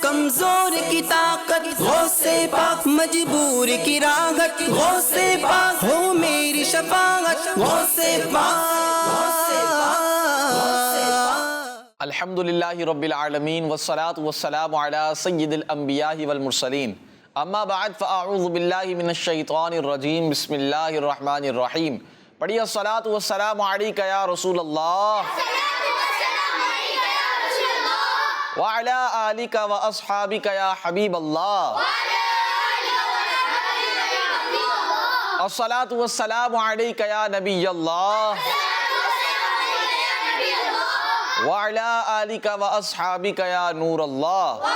کمزور کی طاقت غوث پاک، مجبور کی راحت غوث پاک، ہو میری شفاعت غوث پاک۔ الحمدللہ رب العالمین والصلاة والسلام علی سید الانبیاء والمرسلین، اما بعد فاعوذ باللہ من الشیطان الرجیم، بسم اللہ الرحمن الرحیم۔ پڑھیے الصلاة والسلام علیکہ یا رسول اللہ وعلی آلکہ واصحابکہ یا حبیب اللہ، الصلاة والسلام علیکہ یا نبی اللہ وعلی آلکہ واصحابکہ یا نور اللہ۔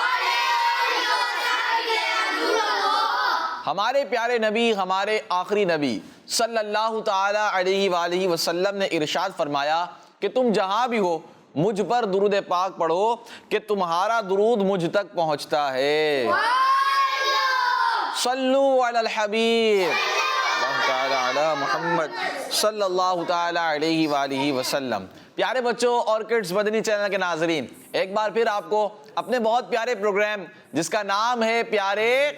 ہمارے پیارے نبی، ہمارے آخری نبی صلی اللہ تعالی علیہ وآلہ وسلم نے ارشاد فرمایا کہ تم جہاں بھی ہو مجھ پر درود پاک پڑھو کہ تمہارا درود مجھ تک پہنچتا ہے۔ صلو علی الحبیب اللہ تعالی علی محمد صلی اللہ تعالی علیہ وآلہ وسلم۔ پیارے بچوں اور کڈز مدنی چینل کے ناظرین، ایک بار پھر آپ کو اپنے بہت پیارے پروگرام جس کا نام ہے پیارے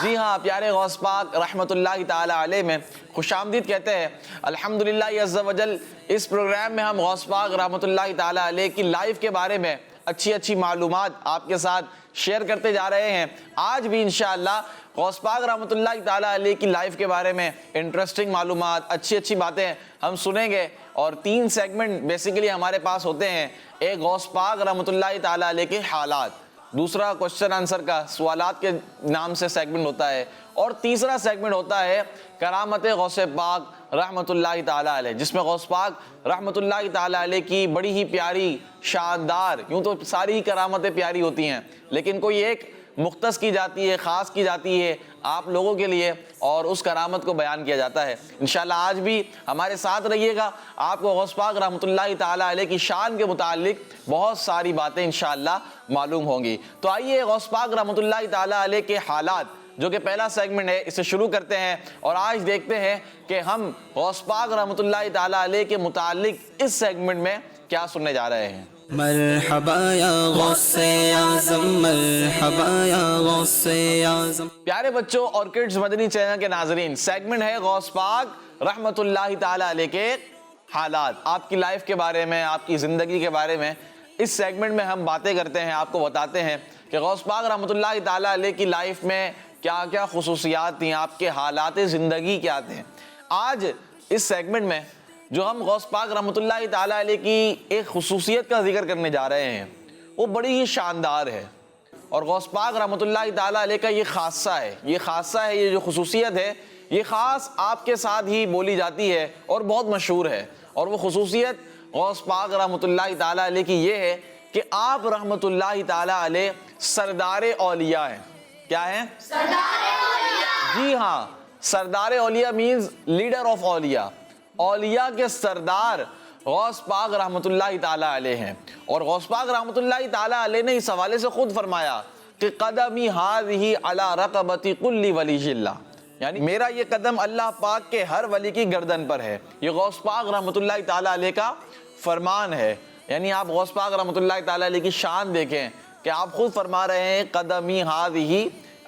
جی ہاں پیارے غوث پاک رحمت اللہ تعالی علیہ میں خوش آمدید کہتے ہیں۔ الحمدللہ عز و جل اس پروگرام میں ہم غوث پاک رحمت اللہ تعالی علیہ کی لائف کے بارے میں اچھی معلومات آپ کے ساتھ شیئر کرتے جا رہے ہیں۔ آج بھی انشاءاللہ غوث پاک رحمت اللہ تعالی علیہ کی لائف کے بارے میں انٹرسٹنگ معلومات، اچھی باتیں ہم سنیں گے، اور 3 سیگمنٹ بیسیکلی ہمارے پاس ہوتے ہیں۔ ایک غوث پاک رحمت اللہ تعالی علیہ کے حالات، دوسرا کوسچن آنسر کا سوالات کے نام سے سیگمنٹ ہوتا ہے، اور تیسرا سیگمنٹ ہوتا ہے کرامت غوث پاک رحمت اللہ تعالی علیہ، جس میں غوث پاک رحمت اللہ تعالی علیہ کی بڑی ہی پیاری شاندار، یوں تو ساری ہی کرامتیں پیاری ہوتی ہیں لیکن کوئی ایک مختص کی جاتی ہے، خاص کی جاتی ہے آپ لوگوں کے لیے، اور اس کرامت کو بیان کیا جاتا ہے۔ انشاءاللہ آج بھی ہمارے ساتھ رہیے گا، آپ کو غوث پاک رحمت اللہ تعالی علیہ کی شان کے متعلق بہت ساری باتیں انشاءاللہ معلوم ہوں گی۔ تو آئیے غوث پاک رحمت اللہ تعالی علیہ کے حالات جو کہ پہلا سیگمنٹ ہے اسے شروع کرتے ہیں، اور آج دیکھتے ہیں کہ ہم غوث پاک رحمت اللہ تعالی علیہ کے متعلق اس سیگمنٹ میں کیا سننے جا رہے ہیں۔ مرحبا یا غوث اعظم، مرحبا یا غوث اعظم۔ پیارے بچوں اور کڈز مدنی چینل کے ناظرین، سیگمنٹ ہے غوث پاک رحمت اللہ تعالی علیہ کے حالات، آپ کی لائف کے بارے میں، آپ کی زندگی کے بارے میں۔ اس سیگمنٹ میں ہم باتیں کرتے ہیں، آپ کو بتاتے ہیں کہ غوث پاک رحمت اللہ تعالی علیہ کی لائف میں کیا کیا خصوصیات تھیں، آپ کے حالات زندگی کیا تھے۔ آج اس سیگمنٹ میں جو ہم غوث پاک رحمت اللہ تعالی علیہ کی ایک خصوصیت کا ذکر کرنے جا رہے ہیں وہ بڑی ہی شاندار ہے، اور غوث پاک رحمت اللہ تعالی علیہ کا یہ خاصہ ہے، یہ جو خصوصیت ہے یہ خاص آپ کے ساتھ ہی بولی جاتی ہے اور بہت مشہور ہے، اور وہ خصوصیت غوث پاک رحمت اللہ تعالی علیہ کی یہ ہے کہ آپ رحمت اللہ تعالی علیہ سردار اولیاء ہیں۔ کیا ہیں؟ سردار اولیاء۔ جی ہاں، سردار اولیاء مینز لیڈر آف اولیاء، اولیاء کے سردار غوث پاک رحمت اللہ تعالی علیہ ہیں۔ اور غوث پاک رحمت اللہ تعالی علیہ نے اس حوالے سے خود فرمایا کہ قدمی ہذہ علی رقبۃ کل ولی اللہ، یعنی میرا یہ قدم اللہ پاک کے ہر ولی کی گردن پر ہے۔ یہ غوث پاک رحمت اللہ تعالی علیہ کا فرمان ہے، یعنی آپ غوث پاک رحمت اللہ تعالی علیہ کی شان دیکھیں کہ آپ خود فرما رہے ہیں قدمی ہذہ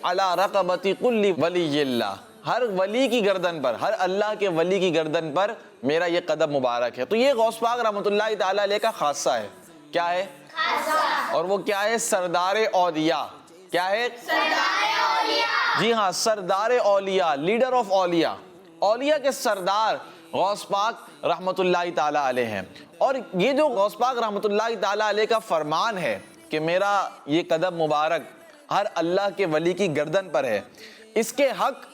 علی رقبۃ کل ولی اللہ، ہر ولی کی گردن پر، ہر اللہ کے ولی کی گردن پر میرا یہ قدم مبارک ہے۔ تو یہ غوث پاک رحمت اللہ تعالی علیہ کا خاصہ ہے۔ کیا ہے؟ خاصہ۔ اور وہ کیا ہے؟ سردار اولیاء۔ کیا ہے؟ سردار اولیاء۔ جی ہاں، سردار اولیاء، لیڈر آف اولیاء، اولیاء کے سردار غوث پاک رحمت اللہ تعالی علیہ ہیں۔ اور یہ جو غوث پاک رحمت اللہ تعالی علیہ کا فرمان ہے کہ میرا یہ قدم مبارک ہر اللہ کے ولی کی گردن پر ہے، اس کے حق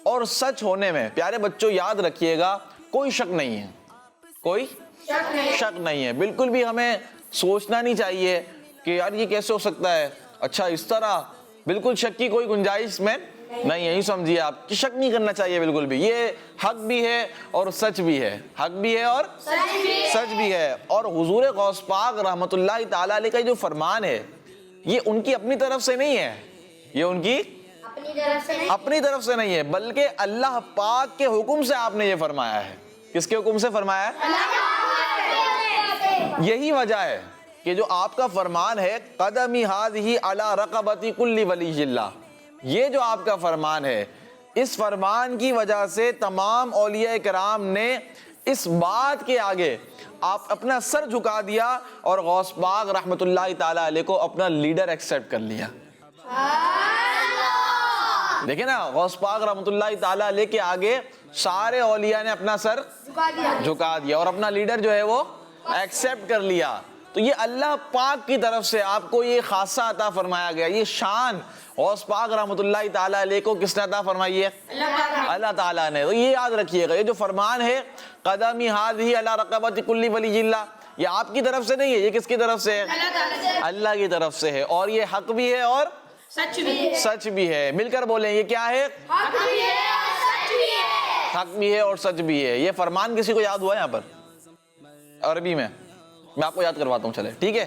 اور سچ ہونے میں پیارے بچوں یاد رکھیے گا کوئی شک نہیں ہے، کوئی شک نہیں ہے۔ بالکل بھی ہمیں سوچنا نہیں چاہیے کہ یار یہ کیسے ہو سکتا ہے، اچھا اس طرح، بالکل شک کی کوئی گنجائش میں نہیں ہے۔ یہی سمجھیے آپ کہ شک نہیں کرنا چاہیے بالکل بھی، یہ حق بھی ہے اور سچ بھی ہے، حق بھی ہے اور سچ بھی ہے۔ اور حضور غوث پاک رحمت اللہ تعالی علیہ کا جو فرمان ہے یہ ان کی اپنی طرف سے نہیں ہے، یہ ان کی اپنی طرف سے نہیں ہے، بلکہ اللہ پاک کے حکم سے آپ نے یہ فرمایا ہے۔ کس کے حکم سے فرمایا ہے؟ یہی وجہ ہے کہ جو آپ کا فرمان ہے قدمی ہذہ علی رقبۃ کل ولی اللہ، یہ جو آپ کا فرمان ہے، اس فرمان کی وجہ سے تمام اولیاء کرام نے اس بات کے آگے آپ اپنا سر جھکا دیا اور غوث پاک رحمت اللہ تعالی علیہ کو اپنا لیڈر ایکسیپٹ کر لیا۔ دیکھیں نا، غوث پاک رحمت اللہ تعالی علیہ کے آگے سارے اولیاء نے اپنا سر جھکا دیا اور اپنا لیڈر جو ہے وہ ایکسیپٹ کر لیا۔ تو یہ اللہ پاک کی طرف سے آپ کو یہ خاصہ عطا فرمایا گیا، یہ شان غوث پاک رحمت اللہ تعالی علیہ کو کس نے عطا فرمائی ہے؟ اللہ تعالیٰ نے۔ تو یہ یاد رکھیے گا، یہ جو فرمان ہے قدمی ہذہ علی رقبۃ کل ولی اللہ، یہ آپ کی طرف سے نہیں ہے، یہ کس کی طرف سے ہے؟ اللہ کی طرف سے ہے، اور یہ حق بھی ہے اور سچ بھی ہے۔ مل کر بولیں، یہ کیا ہے؟ حق بھی ہے اور سچ بھی ہے۔ یہ فرمان کسی کو یاد ہوا ہے یہاں پر عربی میں آپ کو یاد کرواتا ہوں، چلے ٹھیک ہے۔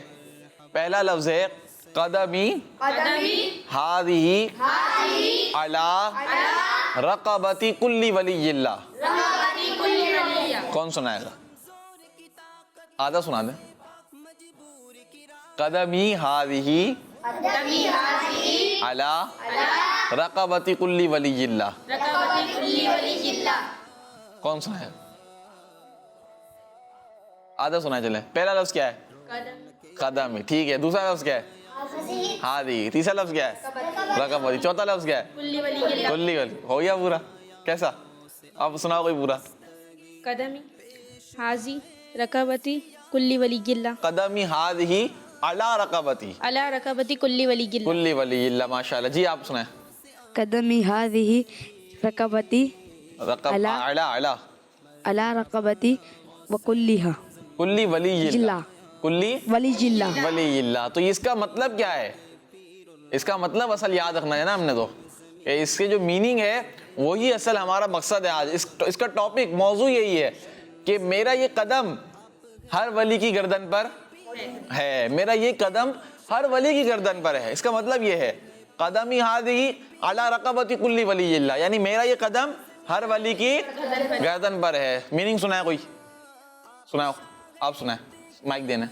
پہلا لفظ ہے قدمی ہذہ علی رقبۃ کل ولی اللہ۔ کون سنائے گا؟ آدھا سنا دیں۔ قدمی ہذہ علی رقبۃ کل ولی اللہ۔ کون سنائے گا؟ آدھا سنائے چلے۔ پہلا لفظ کیا ہے؟ قدمی، ٹھیک ہے۔ دوسرا لفظ کیا ہے؟ ہادی۔ تیسرا لفظ کیا ہے؟ رقبتی۔ چوتھا لفظ کیا ہے؟ کلی ولی۔ ہو گیا پورا؟ کیسا؟ آپ سناؤ کوئی پورا۔ قدمی ہذہ رقبتی کل ولی اللہ۔ قدمی ہذہ علی رقبتی علی رقبتی کل ولی اللہ۔ کل ولی اللہ، ماشاءاللہ۔ جی آپ سنائیں۔ قدمی ہذہ رقبتی علی علی رقبتی وکلھا کلی ولی اللہ، کلی ولی اللہ۔ ولی اللہ۔ تو اس کا مطلب کیا ہے؟ اس کا مطلب اصل یاد رکھنا ہے نا ہم نے، تو کہ اس کے جو میننگ ہے وہی اصل ہمارا مقصد ہے آج۔ اس کا ٹاپک، موضوع یہی ہے کہ میرا یہ قدم ہر ولی کی گردن پر ہے، میرا یہ قدم ہر ولی کی گردن پر ہے۔ اس کا مطلب یہ ہے قدمی ہذہ علی رقبۃ کل ولی اللہ، یعنی میرا یہ قدم ہر ولی کی گردن پر ہے۔ میننگ سنائے کوئی؟ سناؤ، آپ سنائیں، مائک دینا۔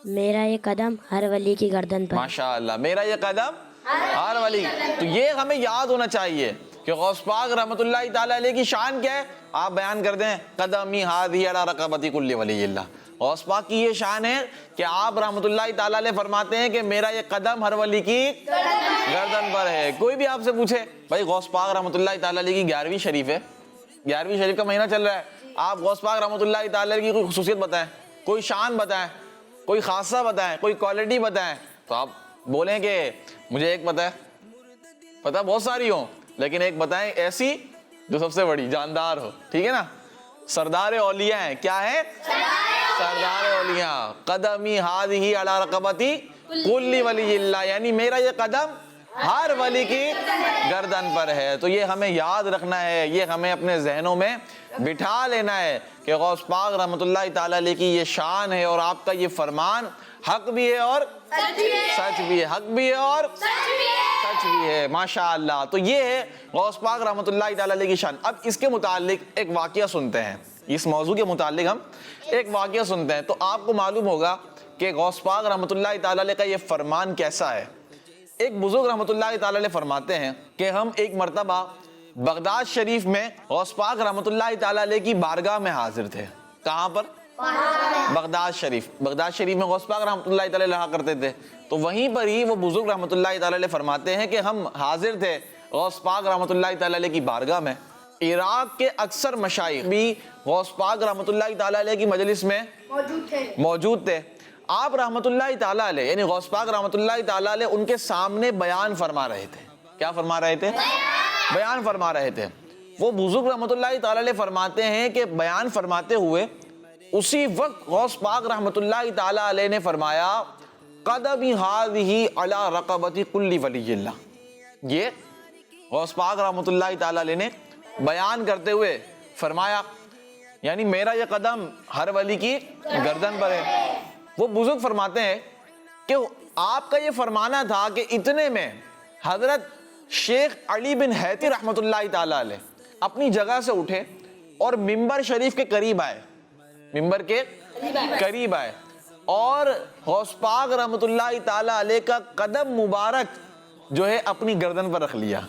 میرا یہ قدم ہر ولی کی گردن پر۔ ماشاءاللہ، میرا یہ قدم ہر ولی۔ تو یہ ہمیں یاد ہونا چاہیے کہ غوث پاک رحمت اللہ تعالی علیہ کی شان کیا ہے، آپ بیان کر دیں۔ قدمی ہذہ علی رقبۃ کل ولی اللہ، غوث پاک کی یہ شان ہے کہ آپ رحمت اللہ تعالی علیہ فرماتے ہیں کہ میرا یہ قدم ہر ولی کی گردن پر ہے۔ کوئی بھی آپ سے پوچھے بھائی غوث پاک رحمت اللہ تعالی علیہ کی 11ویں شریف ہے، 11ویں شریف کا مہینہ چل رہا ہے، آپ غوث پاک رحمت اللہ تعالی علیہ کی کوئی خصوصیت بتائیں، کوئی شان بتائیں، کوئی خاصہ بتائیں، کوئی کوالٹی بتائیں، تو آپ بولیں کہ مجھے ایک پتہ ہے، پتہ بہت ساری ہوں لیکن ایک بتائیں ایسی جو سب سے بڑی جاندار ہو، ٹھیک ہے نا؟ سردار اولیاء ہیں، کیا ہے؟ سردار اولیاء۔ قدمی ہذہ علی رقبۃ کل ولی اللہ، یعنی میرا یہ قدم ہر ولی کی گردن پر ہے۔ تو یہ ہمیں یاد رکھنا ہے، یہ ہمیں اپنے ذہنوں میں بٹھا لینا ہے کہ غوث پاک رحمت اللہ تعالی علیہ کی یہ شان ہے اور آپ کا یہ فرمان حق بھی ہے اور سچ بھی ہے، حق بھی ہے اور سچ بھی ہے، ماشاءاللہ۔ تو یہ ہے غوث پاک رحمت اللہ تعالی علیہ کی شان۔ اب اس کے متعلق ایک واقعہ سنتے ہیں، اس موضوع کے متعلق ہم ایک واقعہ سنتے ہیں، تو آپ کو معلوم ہوگا کہ غوث پاک رحمت اللہ تعالی علیہ کا یہ فرمان کیسا ہے۔ ایک بزرگ رحمت اللہ تعالی علیہ فرماتے ہیں کہ ہم ایک مرتبہ بغداد شریف میں غوث پاک رحمت اللہ تعالی علیہ کی بارگاہ میں حاضر تھے۔ کہاں پر؟ بغداد شریف۔ بغداد شریف میں غوث پاک رحمت اللہ تعالی رہا کرتے تھے، تو وہیں پر ہی وہ بزرگ رحمت اللہ تعالی علیہ فرماتے ہیں کہ ہم حاضر تھے غوث پاک رحمت اللہ تعالی علیہ کی بارگاہ میں۔ عراق کے اکثر مشائخ بھی غوث پاک رحمت اللہ تعالی علیہ کی مجلس میں موجود تھے۔ آپ رحمت اللہ تعالی علیہ یعنی غوث پاک رحمت اللہ تعالی علیہ ان کے سامنے بیان فرما رہے تھے۔ کیا فرما رہے تھے؟ بیان فرما رہے تھے۔ وہ بزرگ رحمت اللہ تعالی علیہ فرماتے ہیں کہ بیان فرماتے ہوئے اسی وقت غوث پاک رحمت اللہ تعالی علیہ نے فرمایا قدمی ہذہ علی رقبۃ کل ولی اللہ۔ یہ غوث پاک رحمت اللہ تعالی علیہ نے بیان کرتے ہوئے فرمایا، یعنی میرا یہ قدم ہر ولی کی گردن پر ہے۔ وہ بزرگ فرماتے ہیں کہ آپ کا یہ فرمانا تھا کہ اتنے میں حضرت شیخ علی بن حیتی رحمت اللہ تعالی علیہ اپنی جگہ سے اٹھے اور ممبر شریف کے قریب آئے، ممبر کے قریب آئے اور غوث پاک رحمۃ اللہ تعالی علیہ کا قدم مبارک جو ہے اپنی گردن پر رکھ لیا۔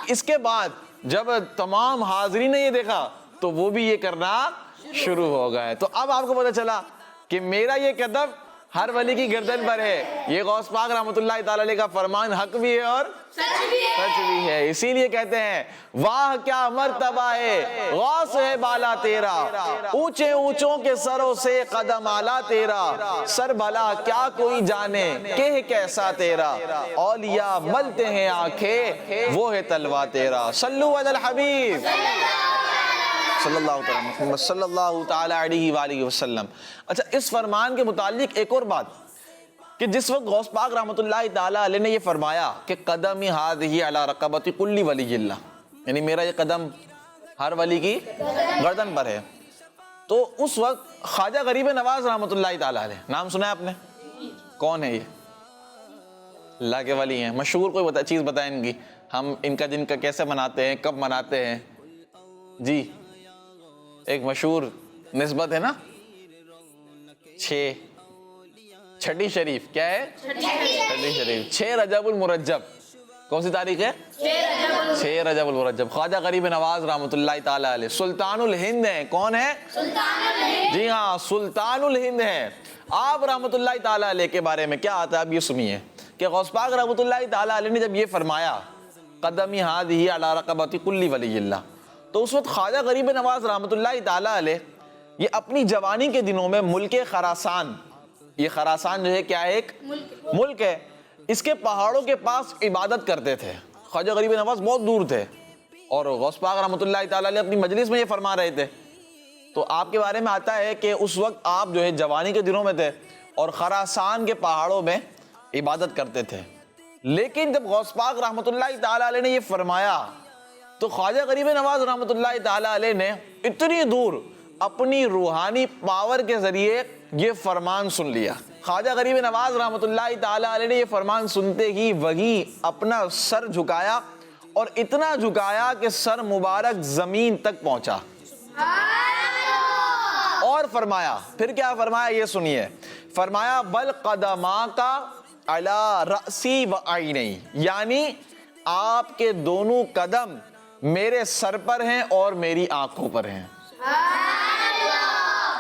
اس کے بعد جب تمام حاضرین نے یہ دیکھا تو وہ بھی یہ کرنا شروع ہو گئے۔ تو اب آپ کو پتہ چلا کہ میرا یہ قدم ہر ولی کی گردن پر ہے، یہ غوث پاک رحمۃ اللہ تعالی علیہ کا فرمان حق بھی ہے اور سچ بھی ہے۔ اسی لیے کہتے ہیں واہ کیا مرتبہ ہے غوث ہے بالا تیرا، اونچے اونچوں کے سروں سے قدم اعلیٰ تیرا، سر بھلا کیا کوئی جانے کہ کیسا تیرا، اولیاء ملتے ہیں آنکھیں وہ ہے تلوا تیرا۔ صلو علی الحبیب صلی اللہ تعالی محمد صلی اللہ تعالی علیہ وآلہ وسلم۔ اچھا، اس فرمان کے متعلق ایک اور بات کہ جس وقت غوث پاک رحمۃ اللہ تعالی علیہ نے یہ فرمایا کہ قدمی ہذہ علی رقبۃ کل ولی اللہ، یعنی میرا یہ قدم ہر ولی کی گردن پر ہے، تو اس وقت خواجہ غریب نواز رحمۃ اللہ تعالی علیہ، نام سنا ہے آپ نے؟ کون ہے یہ؟ اللہ کے ولی ہیں، مشہور کوئی چیز بتائیں ان کی، ہم ان کا دن کا کیسے مناتے ہیں، کب مناتے ہیں؟ جی ایک مشہور نسبت ہے نا، چھٹی شریف، کیا ہے؟ چھٹی شریف، 6 رجب المرجب، کون سی تاریخ ہے؟ 6 رجب المرجب۔ خواجہ غریب نواز رحمۃ اللہ تعالی علیہ سلطان الہند ہیں، کون ہے؟ جی ہاں، سلطان الہند ہیں۔ آپ رحمۃ اللہ تعالی علیہ کے بارے میں کیا آتا ہے اب یہ سنیے کہ غوث پاک رحمۃ اللہ تعالی علیہ نے جب یہ فرمایا قدمی ہذہ علی رقبۃ کل ولی اللہ، تو اس وقت خواجہ غریب نواز رحمۃ اللہ تعالی علیہ یہ اپنی جوانی کے دنوں میں ملک خراسان، یہ خراسان جو ہے کیا ہے؟ ایک ملک ہے، اس کے پہاڑوں کے پاس عبادت کرتے تھے۔ خواجہ غریب نواز بہت دور تھے اور غوث پاک رحمۃ اللہ تعالی علیہ اپنی مجلس میں یہ فرما رہے تھے، تو آپ کے بارے میں آتا ہے کہ اس وقت آپ جو ہے جوانی کے دنوں میں تھے اور خراسان کے پہاڑوں میں عبادت کرتے تھے، لیکن جب غوث پاک رحمۃ اللہ تعالی علیہ نے یہ فرمایا تو خواجہ غریب نواز رحمۃ اللہ تعالی علیہ نے اتنی دور اپنی روحانی پاور کے ذریعے یہ فرمان سن لیا۔ خواجہ غریب نواز رحمۃ اللہ تعالی علیہ نے یہ فرمان سنتے ہی وہی اپنا سر جھکایا اور اتنا جھکایا کہ سر مبارک زمین تک پہنچا، اور فرمایا، پھر کیا فرمایا یہ سنیے، فرمایا بل قدماک علی رأسی و عینی، یعنی آپ کے دونوں قدم میرے سر پر ہیں اور میری آنکھوں پر ہیں۔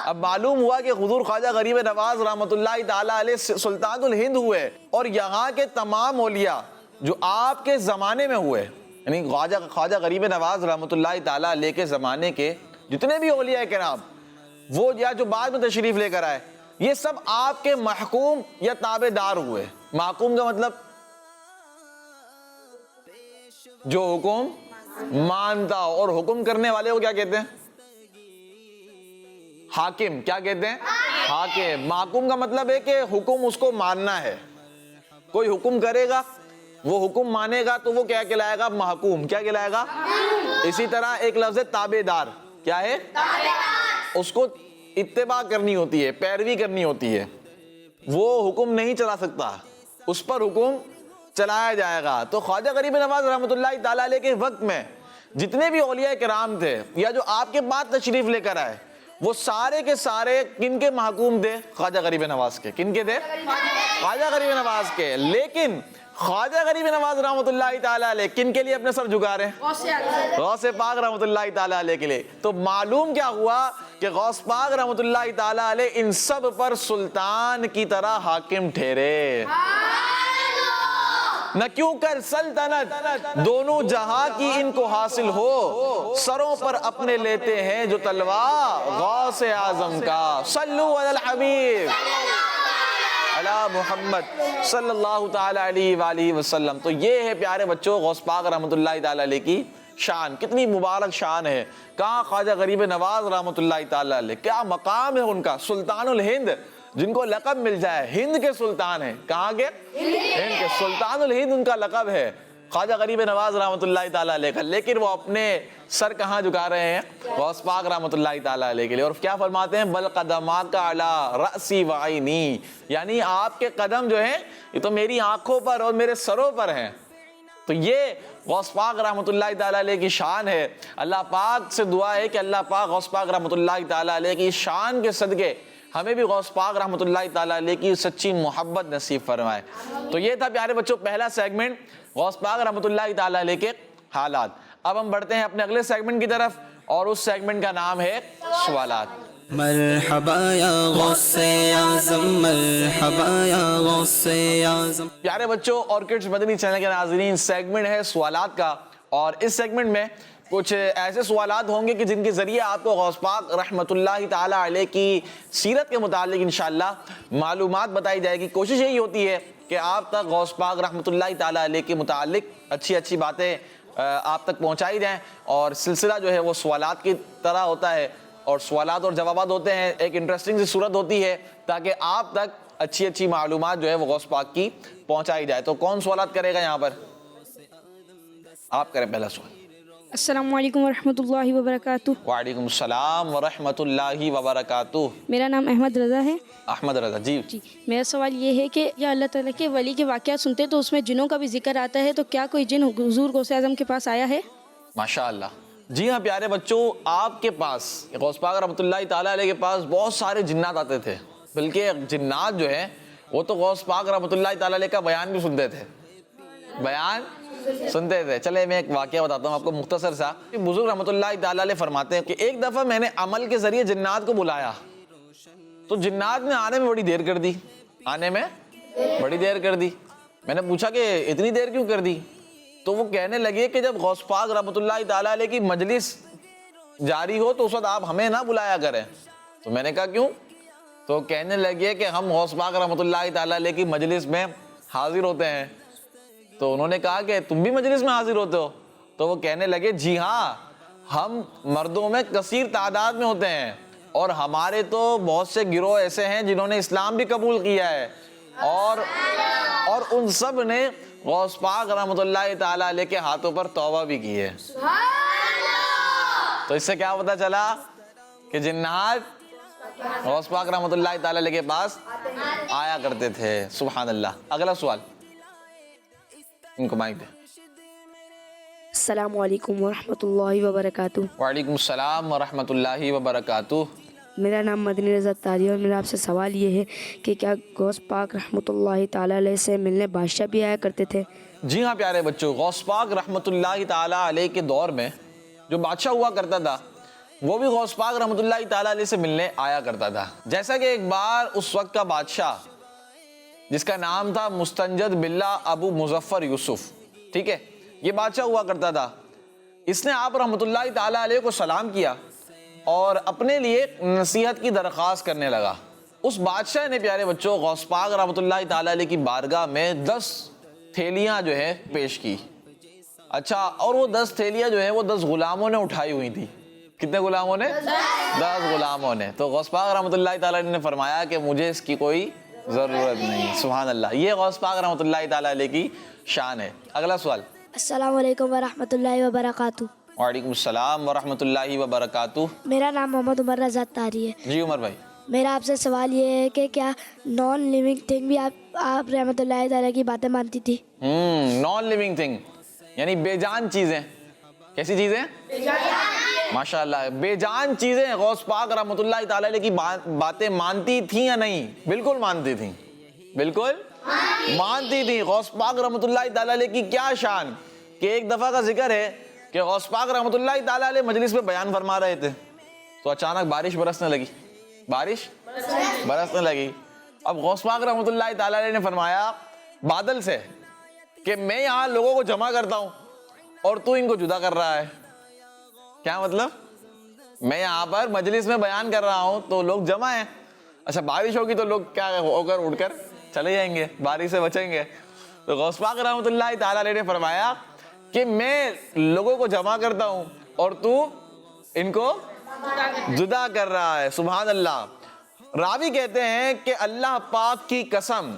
اب معلوم ہوا کہ حضور خواجہ غریب نواز رحمۃ اللہ تعالی علیہ سلطان الہند ہوئے اور یہاں کے تمام اولیاء جو آپ کے زمانے میں ہوئے، یعنی خواجہ غریب نواز رحمۃ اللہ تعالی علیہ کے زمانے کے جتنے بھی اولیاء کرام وہ یا جو بعد میں تشریف لے کر آئے، یہ سب آپ کے محکوم یا تابع دار ہوئے۔ محکوم کا مطلب جو حکم مانتا، اور حکم کرنے والے کو کیا کہتے ہیں؟ حاکم۔ کیا کہتے ہیں؟ حاکم۔ محکوم کا مطلب ہے کہ حکم اس کو ماننا ہے، کوئی حکم کرے گا وہ حکم مانے گا تو وہ کیا کہلائے گا؟ محکوم۔ کیا کہلائے گا؟ اسی طرح ایک لفظ ہے تابع دار، کیا ہے؟ اس کو اتباع کرنی ہوتی ہے، پیروی کرنی ہوتی ہے، وہ حکم نہیں چلا سکتا، اس پر حکم چلایا جائے گا۔ تو خواجہ غریب نواز رحمۃ اللہ تعالی علیہ کے وقت میں جتنے بھی اولیاء کرام تھے یا جو آپ کے بعد تشریف لے کر آئے، وہ سارے کے سارے کن کے محکوم تھے؟ خواجہ غریب نواز کے۔ کن کے تھے؟ خواجہ غریب نواز کے۔ لیکن خواجہ غریب نواز رحمۃ اللہ تعالی علیہ کن کے لیے اپنے سر جھکا رہے ہیں؟ غوث پاک رحمۃ اللہ تعالی علیہ کے لیے۔ تو معلوم کیا ہوا کہ غوث پاک رحمۃ اللہ تعالی علیہ ان سب پر سلطان کی طرح حاکم ٹھہرے، نہ کیوں کر سلطنت دونوں جہاں کی ان کو حاصل ہو، سروں پر اپنے لیتے ہیں جو تلوار غوث اعظم کا۔ صلو علی الحبیب علی محمد صلی اللہ تعالی علیہ وآلہ وسلم۔ تو یہ ہے پیارے بچوں غوث پاک رحمۃ اللہ تعالی علیہ کی شان، کتنی مبارک شان ہے۔ کہاں خواجہ غریب نواز رحمۃ اللہ تعالی علیہ، کیا مقام ہے ان کا، سلطان الہند، جن کو لقب مل جائے ہند کے سلطان ہیں۔ کہاں کے؟ ہند کے سلطان الہند ان کا لقب ہے خواجہ غریب نواز رحمۃ اللہ تعالی علیہ کا، لیکن وہ اپنے سر کہاں جھکا رہے ہیں؟ غوث پاک رحمۃ اللہ تعالی علیہ کے لیے۔ اور کیا فرماتے ہیں؟ بل قدماک علی رأسی و عینی، یعنی آپ کے قدم جو ہیں یہ تو میری آنکھوں پر اور میرے سروں پر ہیں۔ تو یہ غوث پاک رحمۃ اللہ تعالی علیہ کی شان ہے۔ اللہ پاک سے دعا ہے کہ اللہ پاک غوث پاک رحمۃ اللہ تعالی علیہ کی شان کے صدقے ہمیں بھی غوث پاک رحمۃ اللہ تعالیٰ علیہ کی سچی محبت نصیب فرمائے۔ تو یہ تھا پیارے بچوں پہلا سیگمنٹ غوث پاک رحمۃ اللہ تعالیٰ علیہ کے حالات۔ اب ہم بڑھتے ہیں اپنے اگلے سیگمنٹ کی طرف، اور اس سیگمنٹ کا نام ہے سوالات۔ مرحبا یا غوث اعظم، مرحبا یا غوث اعظم۔ پیارے بچوں، اورکڈز مدنی چینل کے ناظرین، سیگمنٹ ہے سوالات کا، اور اس سیگمنٹ میں کچھ ایسے سوالات ہوں گے کہ جن کے ذریعے آپ کو غوث پاک رحمۃ اللہ تعالیٰ علیہ کی سیرت کے متعلق انشاءاللہ معلومات بتائی جائے گی۔ کوشش یہی ہوتی ہے کہ آپ تک غوث پاک رحمۃ اللہ تعالیٰ علیہ کے متعلق اچھی باتیں آپ تک پہنچائی جائیں، اور سلسلہ جو ہے وہ سوالات کی طرح ہوتا ہے، اور سوالات اور جوابات ہوتے ہیں، ایک انٹرسٹنگ سی صورت ہوتی ہے تاکہ آپ تک اچھی معلومات جو ہے وہ غوث پاک کی پہنچائی جائے۔ تو کون سوالات کرے گا یہاں پر؟ آپ کریں پہلا سوال۔ السلام علیکم ورحمۃ اللہ وبرکاتہ۔ وعلیکم السلام ورحمۃ اللہ وبرکاتہ۔ میرا نام احمد رضا ہے۔ احمد رضا جی۔ میرا سوال یہ ہے کہ یا اللہ تعالیٰ کے ولی کے واقعات سنتے تو اس میں جنوں کا بھی ذکر آتا ہے، تو کیا کوئی جن حضور غوث اعظم کے پاس آیا ہے؟ ماشاء اللہ، جی ہاں پیارے بچوں، آپ کے پاس غوث پاک رحمۃ اللہ تعالیٰ علیہ کے پاس بہت سارے جنات آتے تھے، بلکہ جنات جو ہیں وہ تو غوث پاک رحمۃ اللہ تعالیٰ علیہ کا بیان بھی سنتے تھے، چلے میں ایک واقعہ بتاتا ہوں آپ کو مختصر سا۔ بزرگ رحمۃ اللہ تعالیٰ علیہ فرماتے ہیں کہ ایک دفعہ میں نے عمل کے ذریعے جنات کو بلایا، تو جنات نے آنے میں بڑی دیر کر دی۔ میں نے پوچھا کہ اتنی دیر کیوں کر دی؟ تو وہ کہنے لگے کہ جب غوث پاک رحمۃ اللہ تعالیٰ علیہ کی مجلس جاری ہو تو اس وقت آپ ہمیں نہ بلایا کریں۔ تو میں نے کہا کیوں؟ تو کہنے لگے کہ ہم غوث پاک رحمۃ اللہ تعالیٰ علیہ کی مجلس میں حاضر ہوتے ہیں۔ تو انہوں نے کہا کہ تم بھی مجلس میں حاضر ہوتے ہو؟ تو وہ کہنے لگے جی ہاں، ہم مردوں میں کثیر تعداد میں ہوتے ہیں، اور ہمارے تو بہت سے گروہ ایسے ہیں جنہوں نے اسلام بھی قبول کیا ہے، اور ان سب نے غوث پاک رحمۃ اللہ تعالیٰ علیہ کے ہاتھوں پر توبہ بھی کی ہے۔ تو اس سے کیا پتہ چلا کہ جنات غوث پاک رحمۃ اللہ تعالیٰ علیہ کے پاس آیا کرتے تھے۔ سبحان اللہ۔ اگلا سوال، ان کو مائک دیں۔ السلام علیکم ورحمۃ اللہ وبرکاتہ۔ وعلیکم السلام ورحمۃ اللہ وبرکاتہ۔ میرا نام مدنی رضا طاری ہے، اور میرا آپ سے سوال یہ ہے کہ کیا غوث پاک رحمۃ اللہ تعالیٰ علیہ سے ملنے بادشاہ بھی آیا کرتے تھے؟ جی ہاں پیارے بچوں، غوث پاک رحمۃ اللہ تعالیٰ علیہ کے دور میں جو بادشاہ ہوا کرتا تھا وہ بھی غوث پاک رحمۃ اللہ تعالیٰ علیہ سے ملنے آیا کرتا تھا۔ جیسا کہ ایک بار اس وقت کا بادشاہ جس کا نام تھا مستنجد باللہ ابو مظفر یوسف، ٹھیک ہے، یہ بادشاہ ہوا کرتا تھا۔ اس نے آپ رحمۃ اللہ تعالیٰ علیہ کو سلام کیا اور اپنے لیے نصیحت کی درخواست کرنے لگا۔ اس بادشاہ نے پیارے بچوں غوث پاک رحمۃ اللہ تعالیٰ علیہ کی بارگاہ میں 10 تھیلیاں جو ہے پیش کی۔ اچھا، اور وہ 10 تھیلیاں جو ہے وہ 10 غلاموں نے اٹھائی ہوئی تھی۔ کتنے غلاموں نے؟ 10 غلاموں نے۔ تو غوث پاک رحمۃ اللہ تعالیٰ علیہ نے فرمایا کہ مجھے اس کی کوئی ضرورت نہیں۔ سبحان اللہ، یہ غوث پاک رحمۃ اللہ تعالیٰ علیہ کی شان ہے۔ اگلا سوال۔ السلام علیکم ورحمۃ اللہ وبرکاتہ۔ وعلیکم السلام ورحمۃ اللہ وبرکاتہ۔ میرا نام محمد عمر رضا طاری ہے۔ جی عمر بھائی۔ میرا آپ سے سوال یہ ہے کہ کیا نان لیونگ تھنگ بھی آپ رحمۃ اللہ تعالیٰ کی باتیں مانتی تھی؟ نان لیونگ تھنگ یعنی بے جان چیزیں۔ کیسی چیزیں؟ ماشاء اللہ، بے جان چیزیں غوث پاک رحمۃ اللہ تعالیٰ علیہ کی باتیں مانتی تھیں یا نہیں؟ بالکل مانتی تھیں، بالکل مانتی تھیں۔ غوث پاک رحمۃ اللہ تعالیٰ علیہ کی کیا شان کہ ایک دفعہ کا ذکر ہے کہ غوث پاک رحمۃ اللہ تعالیٰ علیہ مجلس میں بیان فرما رہے تھے تو اچانک بارش برسنے لگی۔ اب غوث پاک رحمۃ اللہ تعالیٰ علیہ نے فرمایا بادل سے کہ میں یہاں لوگوں کو جمع کرتا ہوں اور تو ان کو جدا کر رہا ہے۔ کیا مطلب؟ میں یہاں پر مجلس میں بیان کر رہا ہوں تو لوگ جمع ہیں، اچھا بارش ہوگی تو لوگ کیا ہو کر اٹھ کر چلے جائیں گے، بارش سے بچیں گے۔ تو غوث پاک رحمۃ اللہ تعالیٰ علیہ نے فرمایا کہ میں لوگوں کو جمع کرتا ہوں اور تو ان کو جدا کر رہا ہے۔ سبحان اللہ۔ راوی کہتے ہیں کہ اللہ پاک کی قسم،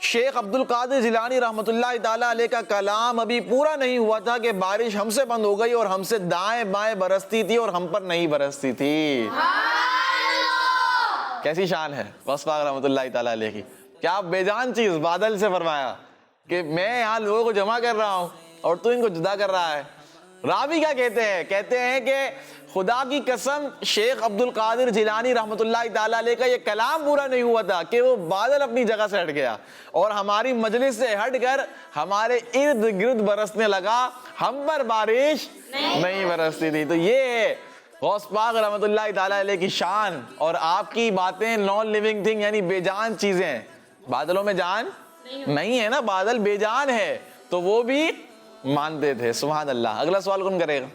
شیخ عبد القادر جیلانی رحمۃ اللہ تعالیٰ علیہ کا کلام ابھی پورا نہیں ہوا تھا کہ بارش ہم سے بند ہو گئی اور ہم سے دائیں بائیں برستی تھی اور ہم پر نہیں برستی تھی۔ کیسی شان ہے غوث پاک رحمۃ اللہ تعالیٰ علیہ کی۔ کیا بے جان چیز بادل سے فرمایا کہ میں یہاں لوگوں کو جمع کر رہا ہوں اور تو ان کو جدا کر رہا ہے۔ راوی کیا کہتے ہیں؟ کہتے ہیں کہ خدا کی قسم شیخ عبد القادر جیلانی رحمۃ اللہ تعالیٰ علیہ کا یہ کلام پورا نہیں ہوا تھا کہ وہ بادل اپنی جگہ سے ہٹ گیا اور ہماری مجلس سے ہٹ کر ہمارے ارد گرد برسنے لگا، ہم پر بارش نہیں برستی تھی۔ تو یہ ہے غوث پاک رحمۃ اللہ تعالیٰ علیہ کی شان، اور آپ کی باتیں نان لیونگ تھنگ یعنی بے جان چیزیں، بادلوں میں جان نہیں ہے نا، بادل بے جان ہے، تو وہ بھی مانتے تھے۔ سبحان اللہ۔ اگلا سوال کون کرے گا؟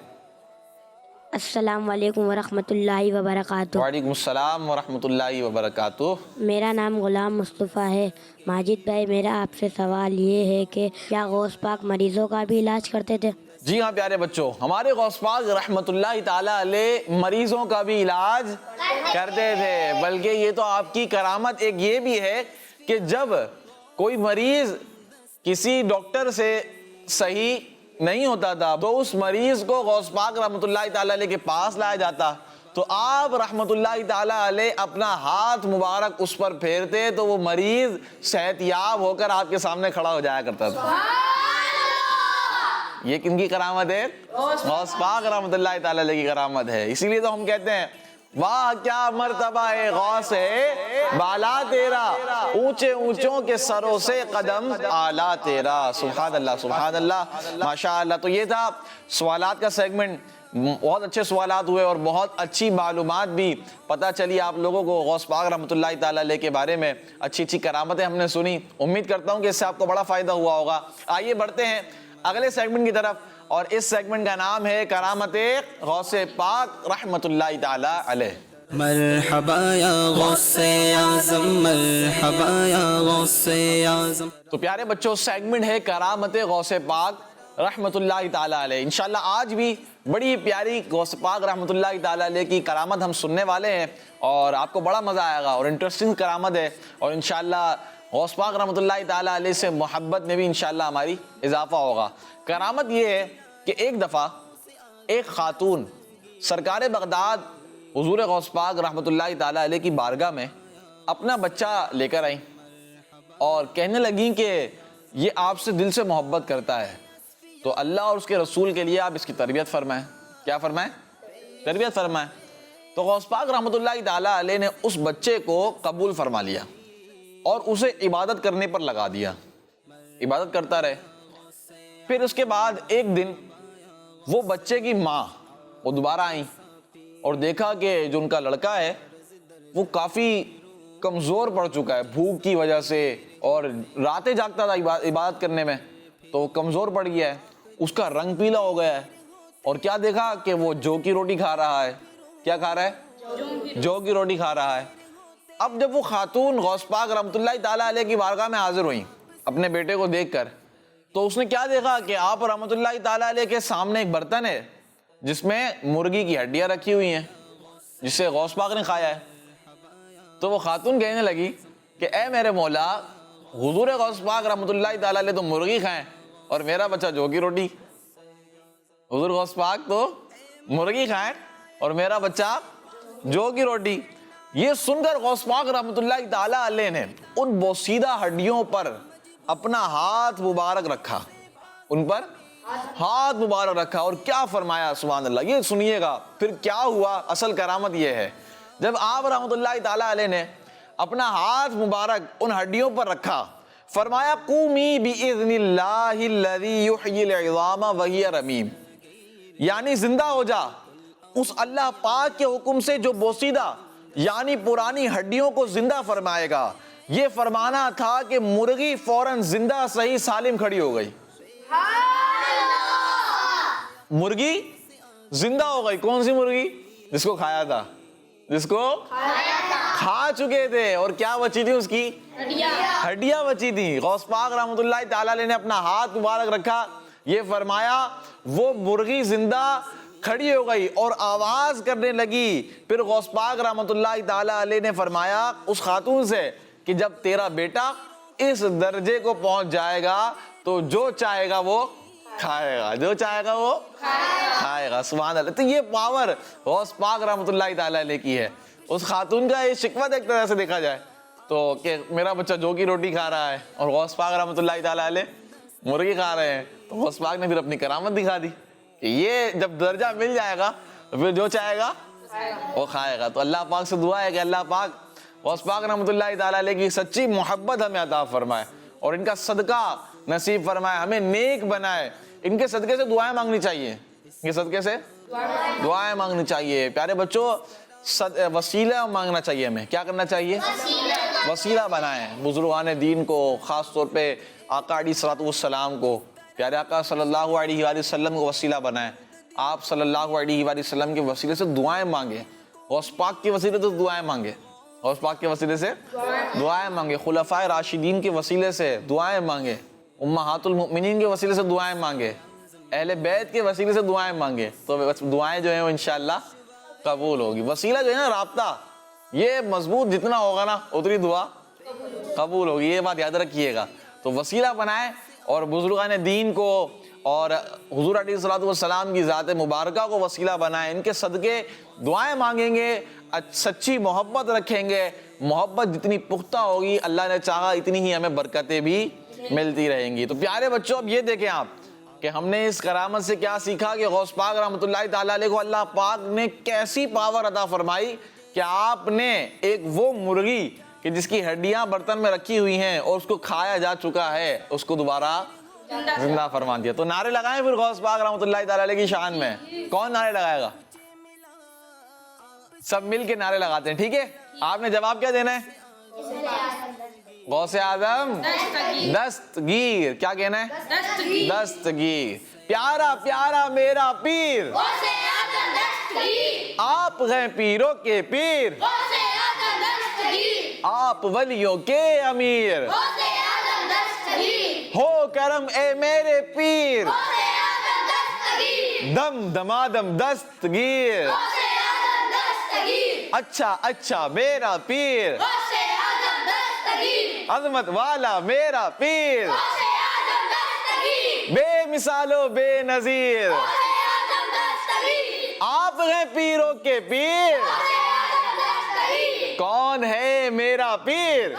السلام علیکم ورحمۃ اللہ وبرکاتہ۔ وعلیکم السلام ورحمۃ اللہ وبرکاتہ۔ میرا نام غلام مصطفیٰ ہے۔ ماجد بھائی، میرا آپ سے سوال یہ ہے کہ کیا غوث پاک مریضوں کا بھی علاج کرتے تھے؟ جی ہاں پیارے بچوں، ہمارے غوث پاک رحمۃ اللہ تعالیٰ علیہ مریضوں کا بھی علاج کرتے تھے، بلکہ یہ تو آپ کی کرامت ایک یہ بھی ہے کہ جب کوئی مریض کسی ڈاکٹر سے صحیح نہیں ہوتا تھا تو اس مریض کو غوث پاک رحمۃ اللہ تعالیٰ علیہ کے پاس لایا جاتا، تو آپ رحمۃ اللہ تعالیٰ علیہ اپنا ہاتھ مبارک اس پر پھیرتے تو وہ مریض صحت یاب ہو کر آپ کے سامنے کھڑا ہو جایا کرتا تھا۔ یہ کن کی کرامت ہے؟ غوث پاک رحمۃ اللہ تعالیٰ علیہ کی کرامت ہے۔ اسی لیے تو ہم کہتے ہیں واہ کیا مرتبہ ہے غوث ہے بالا تیرا، اونچے اونچوں کے سروں سے قدم اعلیٰ تیرا۔ سبحان اللہ سبحان اللہ ماشاء اللہ۔ تو یہ تھا سوالات کا سیگمنٹ، بہت اچھے سوالات ہوئے اور بہت اچھی معلومات بھی پتہ چلی آپ لوگوں کو غوث پاک رحمۃ اللہ تعالیٰ علیہ کے بارے میں، اچھی اچھی کرامتیں ہم نے سنی۔ امید کرتا ہوں کہ اس سے آپ کو بڑا فائدہ ہوا ہوگا۔ آئیے بڑھتے ہیں اگلے سیگمنٹ کی طرف، اور اس سیگمنٹ کا نام ہے کرامت غوث پاک رحمۃ اللہ تعالی علیہ۔ مرحبا یا غوث اعظم، مرحبا یا غوث اعظم۔ تو پیارے بچوں، سیگمنٹ ہے کرامت غوث پاک رحمۃ اللہ تعالی علیہ۔ انشاءاللہ آج بھی بڑی پیاری غوث پاک رحمۃ اللہ تعالی علیہ کی کرامت ہم سننے والے ہیں، اور آپ کو بڑا مزہ آئے گا، اور انٹرسٹنگ کرامت ہے، اور انشاءاللہ غوث پاک رحمۃ اللہ تعالی علیہ سے محبت میں بھی انشاءاللہ ہماری اضافہ ہوگا۔ کرامت یہ ہے کہ ایک دفعہ ایک خاتون سرکار بغداد حضور غوث پاک رحمۃ اللہ تعالی علیہ کی بارگاہ میں اپنا بچہ لے کر آئیں اور کہنے لگیں کہ یہ آپ سے دل سے محبت کرتا ہے، تو اللہ اور اس کے رسول کے لیے آپ اس کی تربیت فرمائیں۔ کیا فرمائیں؟ تربیت فرمائیں۔ تو غوث پاک رحمۃ اللہ تعالی علیہ نے اس بچے کو قبول فرما لیا اور اسے عبادت کرنے پر لگا دیا، عبادت کرتا رہے۔ پھر اس کے بعد ایک دن وہ بچے کی ماں وہ دوبارہ آئیں اور دیکھا کہ جو ان کا لڑکا ہے وہ کافی کمزور پڑ چکا ہے بھوک کی وجہ سے، اور راتیں جاگتا تھا عبادت کرنے میں، تو وہ کمزور پڑ گیا ہے، اس کا رنگ پیلا ہو گیا ہے، اور کیا دیکھا کہ وہ جو کی روٹی کھا رہا ہے۔ کیا کھا رہا ہے؟ جو کی روٹی کھا رہا ہے۔ اب جب وہ خاتون غوث پاک رحمۃ اللہ تعالیٰ علیہ کی بارگاہ میں حاضر ہوئیں اپنے بیٹے کو دیکھ کر، تو اس نے کیا دیکھا کہ آپ رحمۃ اللہ تعالیٰ علیہ کے سامنے ایک برتن ہے جس میں مرغی کی ہڈیاں رکھی ہوئی ہیں جسے غوث پاک نے کھایا ہے۔ تو وہ خاتون کہنے لگی کہ اے میرے مولا، حضور غوث پاک رحمۃ اللہ تعالیٰ علیہ تو مرغی کھائیں اور میرا بچہ جو کی روٹی، حضور غوث پاک تو مرغی کھائیں اور میرا بچہ جو کی روٹی۔ یہ سن کر غوث پاک رحمۃ اللہ تعالیٰ علیہ نے ان بوسیدہ ہڈیوں پر اپنا ہاتھ مبارک رکھا، ان پر ہاتھ مبارک رکھا، اور کیا فرمایا سبحان اللہ۔ یہ سنیے گا پھر کیا ہوا۔ اصل کرامت یہ ہے، جب آپ رحمۃ اللہ تعالیٰ علیہ نے اپنا ہاتھ مبارک ان ہڈیوں پر رکھا، فرمایا قومی بإذن اللہ الذی یحیی العظام وہی رمیم، یعنی زندہ ہو جا اس اللہ پاک کے حکم سے جو بوسیدہ یعنی پرانی ہڈیوں کو زندہ فرمائے گا۔ یہ فرمانا تھا کہ مرغی فوراً زندہ صحیح سالم کھڑی ہو گئی، مرغی زندہ ہو گئی۔ کون سی مرغی؟ جس کو کھایا تھا، جس کو کھا چکے تھے، اور کیا بچی تھی؟ اس کی ہڈیاں بچی تھی۔ غوث پاک رحمۃ اللہ تعالیٰ علیہ نے اپنا ہاتھ مبارک رکھا، یہ فرمایا وہ مرغی زندہ کھڑی ہو گئی اور آواز کرنے لگی۔ پھر غوث پاک رحمۃ اللہ تعالیٰ علیہ نے فرمایا اس خاتون سے کہ جب تیرا بیٹا اس درجے کو پہنچ جائے گا تو جو چاہے گا وہ کھائے گا، جو چاہے گا وہ کھائے گا۔ سبحان اللہ۔ تو یہ پاور غوث پاک رحمۃ اللہ تعالیٰ علیہ کی ہے۔ اس خاتون کا یہ شکوہ ایک طرح سے دیکھا جائے تو کہ میرا بچہ جو کی روٹی کھا رہا ہے اور غوث پاک رحمۃ اللہ تعالیٰ علیہ مرغی کھا رہے ہیں، تو غوث پاک نے پھر اپنی کرامت دکھا دی یہ جب درجہ مل جائے گا تو پھر جو چاہے گا وہ کھائے گا. تو اللہ پاک سے دعا ہے کہ اللہ پاک غوث پاک رحمۃ اللہ تعالیٰ علیہ کی سچی محبت ہمیں عطا فرمائے اور ان کا صدقہ نصیب فرمائے, ہمیں نیک بنائے. ان کے صدقے سے دعائیں مانگنی چاہیے, ان کے صدقے سے دعائیں مانگنی چاہیے. پیارے بچوں, وسیلہ مانگنا چاہیے, ہمیں کیا کرنا چاہیے؟ وسیلہ بنائیں بزرگان دین کو, خاص طور پہ آقا علیہ الصلوۃ والسلام کو, پیارے آقا صلی اللہ علیہ وآلہ وسلم کو وسیلہ بنائیں. آپ صلی اللہ علیہ وآلہ وسلم کے وسیلے سے دعائیں مانگیں, غوث پاک کے وسیلے سے دعائیں مانگیں, غوث پاک کے وسیلے سے دعائیں مانگیں, خلفائے راشدین کے وسیلے سے دعائیں مانگیں, امہات المؤمنین کے وسیلے سے دعائیں مانگیں, اہل بیت کے وسیلے سے دعائیں مانگیں. تو دعائیں جو ہیں وہ انشاءاللہ قبول ہوگی. وسیلہ جو ہے نا, رابطہ, یہ مضبوط جتنا ہوگا نا اتنی دعا قبول ہوگی, یہ بات یاد رکھیے گا. تو وسیلہ بنائیں اور بزرگان دین کو اور حضور علیہ الصلوۃ والسلام کی ذات مبارکہ کو وسیلہ بنائیں. ان کے صدقے دعائیں مانگیں گے, سچی محبت رکھیں گے. محبت جتنی پختہ ہوگی اللہ نے چاہا اتنی ہی ہمیں برکتیں بھی ملتی رہیں گی. تو پیارے بچوں, اب یہ دیکھیں آپ کہ ہم نے اس کرامت سے کیا سیکھا کہ غوث پاک رحمۃ اللہ تعالیٰ علیہ کو اللہ پاک نے کیسی پاور عطا فرمائی کہ آپ نے ایک وہ مرغی کہ جس کی ہڈیاں برتن میں رکھی ہوئی ہیں اور اس کو کھایا جا چکا ہے, اس کو دوبارہ زندہ فرما دیا. تو نعرے لگائیں پھر غوث پاک رحمۃ اللہ تعالیٰ علیہ کی شان میں. کون نعرے لگائے گا؟ سب مل کے نعرے لگاتے ہیں, ٹھیک ہے. آپ نے جواب کیا دینا ہے؟ غوث اعظم دستگیر. کیا کہنا ہے؟ دستگیر. پیارا پیارا میرا پیر, آپ ہیں پیروں کے پیر, آپ ولیوں کے امیر, ہو کرم اے میرے پیر, دم دمادم دستگیر, اچھا اچھا میرا پیر, عظمت والا میرا پیر, بے مثال و بے نظیر, آپ ہیں پیروں کے پیر. کون ہے میرا پیر؟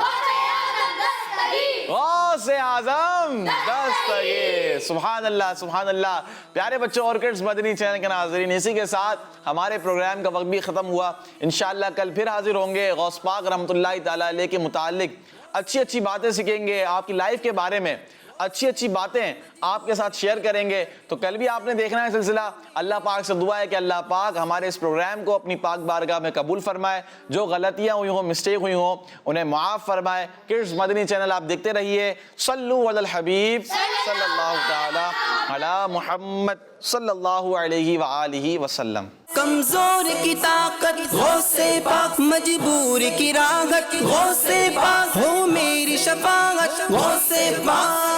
غوث اعظم دستگیر. سبحان اللہ سبحان اللہ. پیارے بچوں, اورکڈز مدنی چینل کے ناظرین, اسی کے ساتھ ہمارے پروگرام کا وقت بھی ختم ہوا. انشاءاللہ کل پھر حاضر ہوں گے. غوث پاک رحمۃ اللہ تعالیٰ علیہ کے متعلق اچھی اچھی باتیں سیکھیں گے, آپ کی لائف کے بارے میں اچھی اچھی باتیں آپ کے ساتھ شیئر کریں گے. تو کل بھی آپ نے دیکھنا ہے سلسلہ. اللہ پاک سے دعا ہے کہ اللہ پاک ہمارے اس پروگرام کو اپنی پاک بارگاہ میں قبول فرمائے. جو غلطیاں ہوئی ہوں, مسٹیک ہوئی ہوں, انہیں معاف فرمائے. کڈز مدنی چینل آپ دیکھتے رہیے. صلو علی الحبیب صلی اللہ تعالی علی محمد صلی اللہ علیہ وآلہ وسلم. کمزور کی طاقت غوث پاک, مجبور کی راحت غوث پاک, ہو میری شفاعت غوث پاک.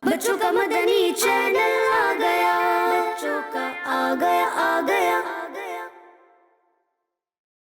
بچوں کا مدنی چینل آ گیا, بچوں کا آ گیا